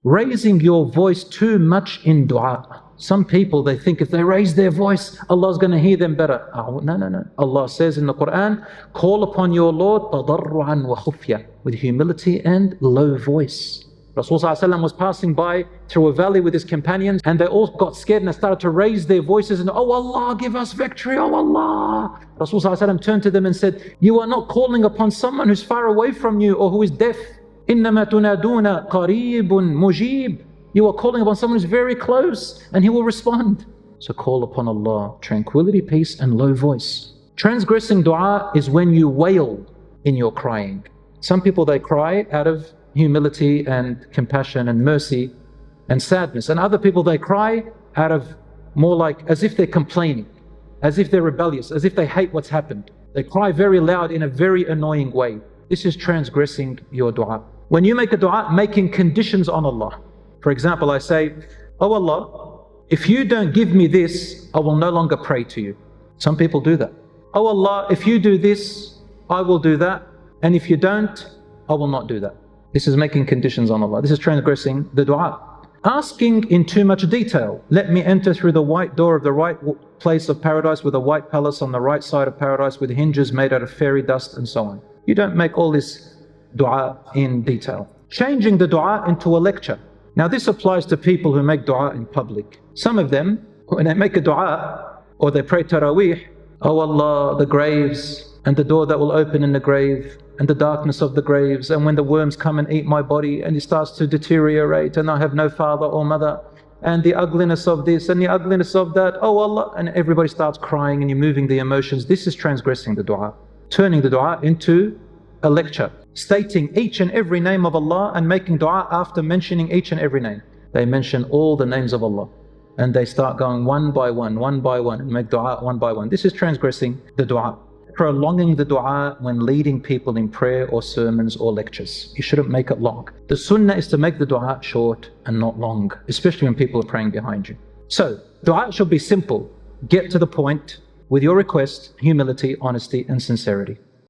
Raising your voice too much in dua. Some people, they think if they raise their voice, Allah's going to hear them better. Oh, no. Allah says in the Quran, call upon your Lord tadarru'an wa khufya, with humility and low voice. Rasulullah was passing by through a valley with his companions, and they all got scared and they started to raise their voices and, oh Allah, give us victory, oh Allah. Rasulullah turned to them and said, you are not calling upon someone who's far away from you or who is deaf. إِنَّمَا تُنَادُونَ قَرِيبٌ مُجِيبٌ. You are calling upon someone who's very close and he will respond. So call upon Allah, tranquility, peace and low voice. Transgressing dua is when you wail in your crying. Some people, they cry out of humility and compassion and mercy and sadness. And other people, they cry out of more like as if they're complaining, as if they're rebellious, as if they hate what's happened. They cry very loud in a very annoying way. This is transgressing your dua. When you make a dua, making conditions on Allah. For example, I say, oh Allah, if you don't give me this, I will no longer pray to you. Some people do that. Oh Allah, if you do this, I will do that. And if you don't, I will not do that. This is making conditions on Allah. This is transgressing the dua. Asking in too much detail. Let me enter through the white door of the right place of paradise with a white palace on the right side of paradise with hinges made out of fairy dust and so on. You don't make all this dua in detail. Changing the dua into a lecture. Now this applies to people who make dua in public. Some of them, when they make a dua or they pray Taraweeh, oh Allah, the graves and the door that will open in the grave and the darkness of the graves, and when the worms come and eat my body and it starts to deteriorate and I have no father or mother, and the ugliness of this and the ugliness of that, oh Allah, and everybody starts crying and you're moving the emotions. This is transgressing the dua. Turning the dua into a lecture, stating each and every name of Allah and making dua after mentioning each and every name. They mention all the names of Allah and they start going one by one and make dua one by one. This is transgressing the dua. Prolonging the dua when leading people in prayer or sermons or lectures. You shouldn't make it long. The sunnah is to make the dua short and not long, especially when people are praying behind you. So, dua should be simple. Get to the point with your request, humility, honesty and sincerity.